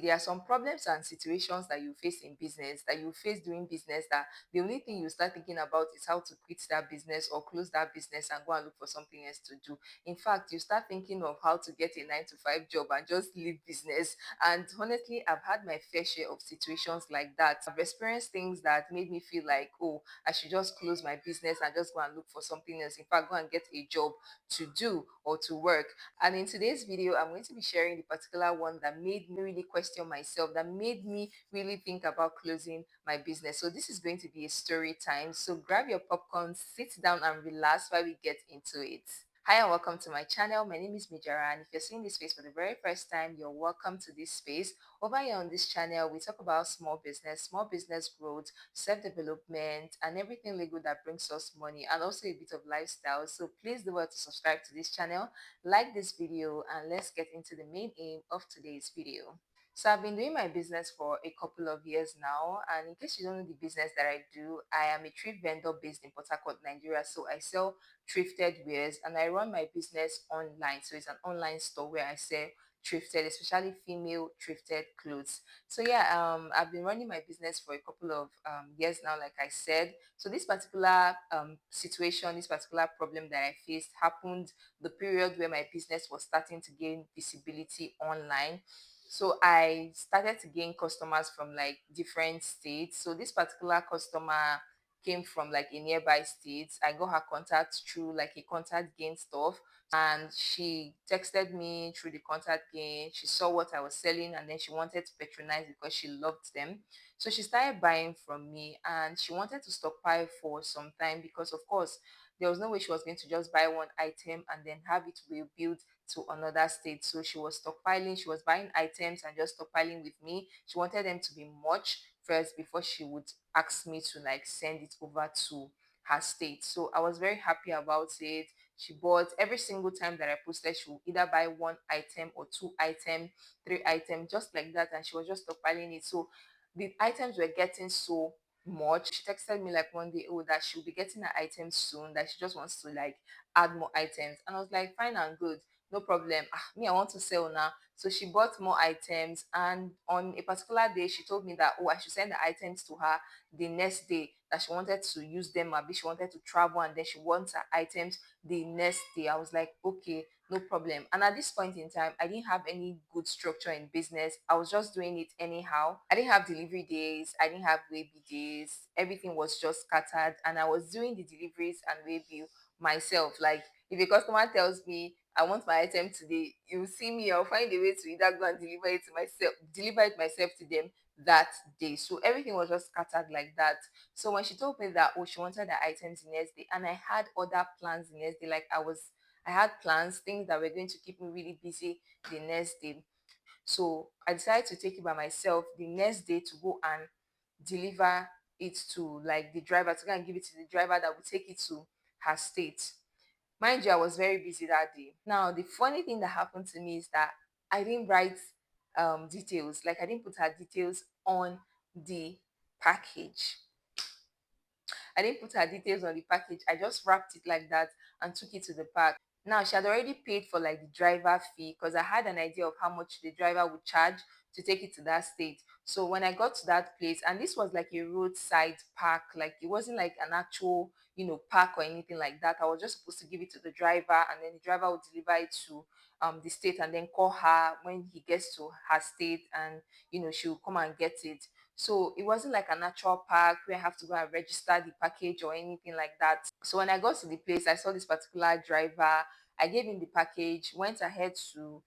There are some problems and situations that you face in business, that you face doing business, that the only thing you start thinking about is how to quit that business or close that business and go and look for something else to do. In fact, you start thinking of how to get a 9 to 5 job and just leave business. And honestly, I've had my fair share of situations like that. I've experienced things that made me feel like, oh, I should just close my business and just go and look for something else. In fact, go and get a job to do or to work. And in today's video, I'm going to be sharing the particular one that made me really question myself, that made me really think about closing my business. So this is going to be a story time. So grab your popcorn, sit down and relax while we get into it. Hi and welcome to my channel. My name is Mijara, and if you're seeing this space for the very first time, you're welcome to this space. Over here on this channel, we talk about small business growth, self-development, and everything legal that brings us money, and also a bit of lifestyle. So please do well to subscribe to this channel, like this video, and let's get into the main aim of today's video. So I've been doing my business for a couple of years now, and in case you don't know the business that I do, I am a thrift vendor based in Port Harcourt, Nigeria. So I sell thrifted wares and I run my business online. So it's an online store where I sell thrifted, especially female thrifted clothes. So yeah, I've been running my business for a couple of years now, like I said. So this particular situation, this particular problem that I faced happened the period where my business was starting to gain visibility online. So I started to gain customers from like different states. So this particular customer came from like a nearby state. I got her contact through like a contact gain stuff, and she texted me through the contact gain. She saw what I was selling and then she wanted to patronize because she loved them. So she started buying from me and she wanted to stockpile for some time because of course there was no way she was going to just buy one item and then have it rebuilt to another state. So she was stockpiling, she was buying items and just stockpiling with me. She wanted them to be much first before she would ask me to like send it over to her state. So I was very happy about it. She bought every single time that I posted, she would either buy one item or two items, three items, just like that. And she was just stockpiling it. So the items were getting so much. She texted me like one day, oh, that she'll be getting her items soon, that she just wants to like add more items. And I was like, fine and good, no problem. Me, I want to sell now. So she bought more items, and on a particular day, she told me that, oh, I should send the items to her the next day, that she wanted to use them, maybe she wanted to travel, and then she wants her items the next day. I was like, okay, no problem. And at this point in time, I didn't have any good structure in business. I was just doing it anyhow. I didn't have delivery days, I didn't have waybill days. Everything was just scattered, and I was doing the deliveries and waybill myself. Like if a customer tells me I want my item today, you see me, I'll find a way to either go and deliver it myself to them that day. So everything was just scattered like that. So when she told me that, oh, she wanted the items the next day, and I had other plans the next day, like I had plans, things that were going to keep me really busy the next day. So I decided to take it by myself the next day to go and deliver it to like the driver, to go and give it to the driver that would take it to her state. Mind you, I was very busy that day. Now, the funny thing that happened to me is that I didn't write details, like I didn't put her details on the package. I didn't put her details on the package. I just wrapped it like that and took it to the park. Now, she had already paid for like the driver fee because I had an idea of how much the driver would charge to take it to that state. So when I got to that place, and this was like a roadside park, like it wasn't like an actual, park or anything like that. I was just supposed to give it to the driver, and then the driver would deliver it to the state and then call her when he gets to her state, and she'll come and get it. So it wasn't like an actual park where I have to go and register the package or anything like that. So when I got to the place, I saw this particular driver. I gave him the package, went ahead to,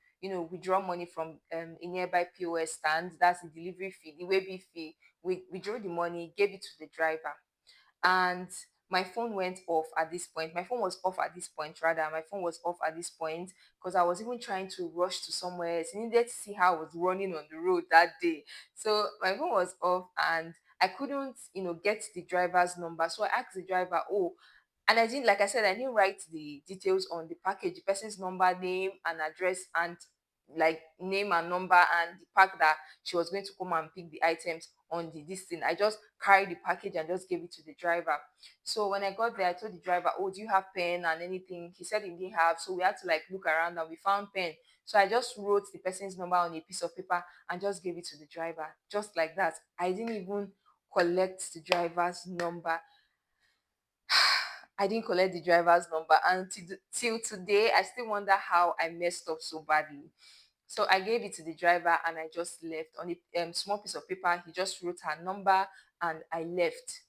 withdraw money from a nearby POS stand. That's the delivery fee, the waybill fee. We withdrew the money, gave it to the driver, and my phone went off at this point. My phone was off at this point, rather. My phone was off at this point because I was even trying to rush to somewhere else. I needed to see how I was running on the road that day. So my phone was off and I couldn't, get the driver's number. So I asked the driver, oh, and I didn't, like I said, I didn't write the details on the package, the person's number, name, and address, and like name and number, and the pack that she was going to come and pick the items on the this thing. I just carried the package and just gave it to the driver. So when I got there, I told the driver, oh, do you have pen and anything? He said he didn't have. So we had to like look around and we found pen. So I just wrote the person's number on a piece of paper and just gave it to the driver, just like that. I didn't even collect the driver's number. I didn't collect the driver's number, and till today, I still wonder how I messed up so badly. So I gave it to the driver and I just left on a small piece of paper. He just wrote her number and I left.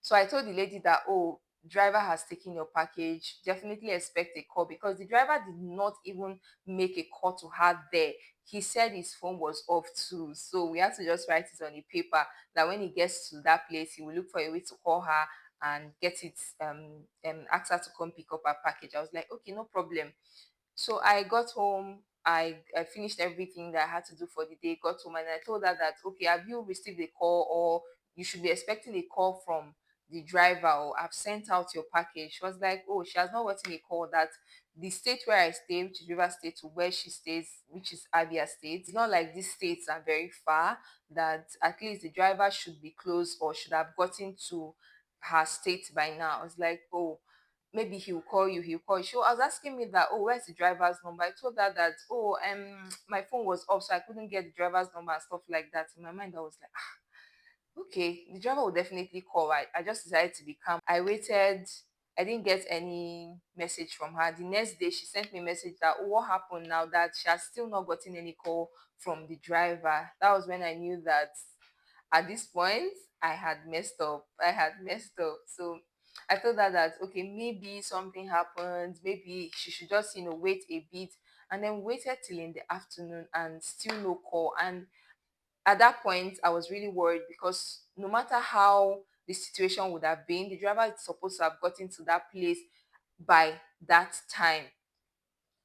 So I told the lady that, oh, driver has taken your package. Definitely expect a call, because the driver did not even make a call to her there. He said his phone was off too. So we had to just write it on a paper that when he gets to that place, he will look for a way to call her and get it, ask her to come pick up her package. I was like, okay, no problem. So I got home. I finished everything that I had to do for the day, got home, and I told her that, okay, have you received a call, or you should be expecting a call from the driver, or I've sent out your package. She was like, oh, she has not gotten a call, that the state where I stay, which is River State, to where she stays, which is Abia State, it's not like these states are very far, that at least the driver should be close or should have gotten to her state by now. I was like, oh, maybe he'll call you, he'll call you. She was asking me that, oh, where's the driver's number? I told her that, oh, my phone was off, so I couldn't get the driver's number and stuff like that. In my mind, I was like, okay, the driver will definitely call. I just decided to be calm. I waited. I didn't get any message from her. The next day, she sent me a message that, oh, what happened now, that she has still not gotten any call from the driver. That was when I knew that at this point I had messed up. I had messed up. So I told her that, okay, maybe something happened. Maybe she should just, wait a bit. And then waited till in the afternoon and still no call. And at that point, I was really worried, because no matter how the situation would have been, the driver is supposed to have gotten to that place by that time.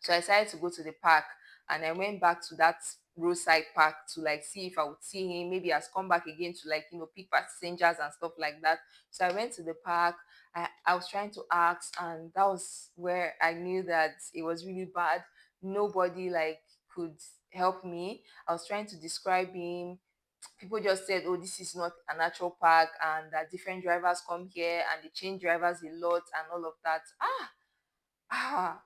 So I decided to go to the park, and I went back to that roadside park to like see if I would see him. Maybe I've come back again to like, pick passengers and stuff like that. So I went to the park. I was trying to ask, and that was where I knew that it was really bad. Nobody like could help me. I was trying to describe him. People just said, oh, this is not a natural park, and that different drivers come here and they change drivers a lot and all of that. Ah,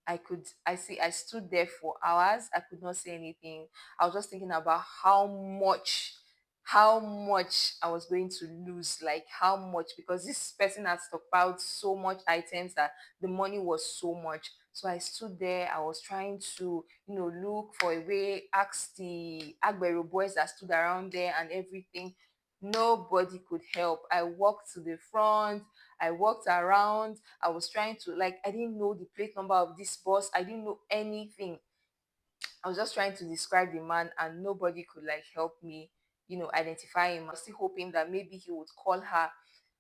I stood there for hours. I could not say anything. I was just thinking about how much I was going to lose, like how much, because this person had stockpiled so much items that the money was so much. So I stood there. I was trying to, look for a way, ask the Agbero boys that stood around there and everything. Nobody could help. I walked to the front. I walked around. I was trying to, like, I didn't know the plate number of this bus. I didn't know anything. I was just trying to describe the man, and nobody could like help me, identify him. I was still hoping that maybe he would call her.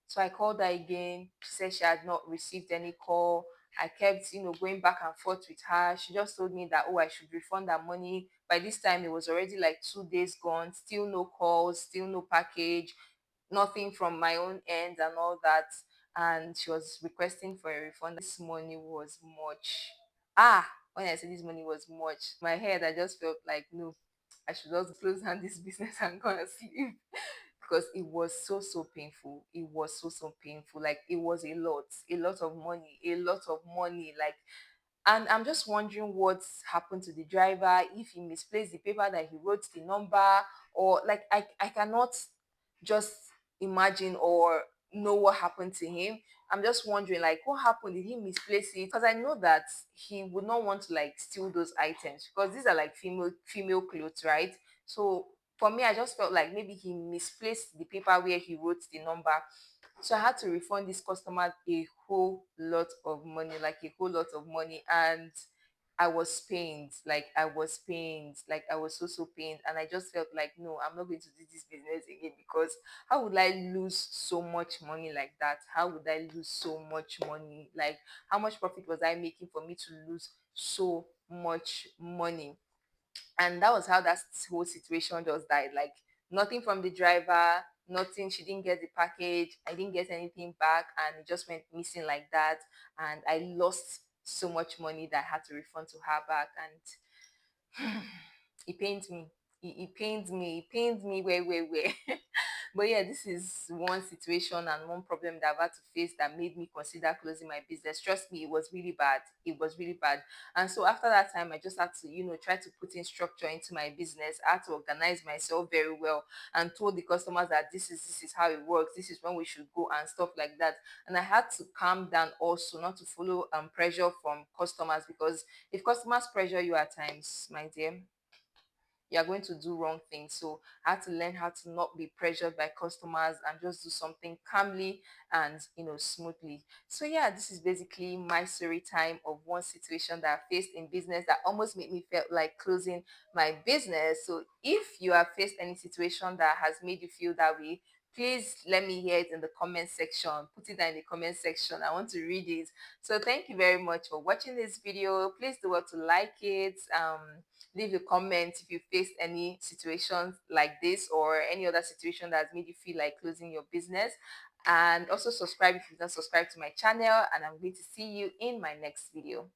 So I called her again. She said she had not received any call. I kept, going back and forth with her. She just told me that, oh, I should refund her money. By this time, it was already like 2 days gone. Still no calls, still no package, nothing from my own end and all that. And she was requesting for a refund. This money was much. When I say this money was much, my head, I just felt like, no, I should just close down this business and go and sleep. Because it was so painful. It was so painful. Like, it was a lot of money, a lot of money. Like, and I'm just wondering what's happened to the driver, if he misplaced the paper that he wrote the number, or like I cannot just imagine or know what happened to him. I'm just wondering, like, what happened? Did he misplace it? Because I know that he would not want to like steal those items, because these are like female clothes, right? So for me, I just felt like maybe he misplaced the paper where he wrote the number. So I had to refund this customer a whole lot of money, like a whole lot of money. And I was pained, like I was so pained. And I just felt like, no, I'm not going to do this business again, because how would I lose so much money like that? How would I lose so much money? Like, how much profit was I making for me to lose so much money? And that was how that whole situation just died. Like, nothing from the driver, nothing. She didn't get the package. I didn't get anything back, and it just went missing like that. And I lost so much money that I had to refund to her back. And it pains me. It pains me. It pains me way. But yeah, this is one situation and one problem that I've had to face that made me consider closing my business. Trust me, it was really bad. It was really bad. And so after that time, I just had to, try to put in structure into my business. I had to organize myself very well and told the customers that this is how it works. This is when we should go and stuff like that. And I had to calm down also, not to follow pressure from customers, because if customers pressure you at times, my dear, you're going to do wrong things. So I had to learn how to not be pressured by customers and just do something calmly and smoothly. So yeah, this is basically my story time of one situation that I faced in business that almost made me feel like closing my business. So if you have faced any situation that has made you feel that way, please let me hear it in the comment section. Put it down in the comment section. I want to read it. So thank you very much for watching this video. Please do what to like it. Leave a comment if you faced any situations like this or any other situation that has made you feel like closing your business. And also subscribe if you've not subscribed to my channel. And I'm going to see you in my next video.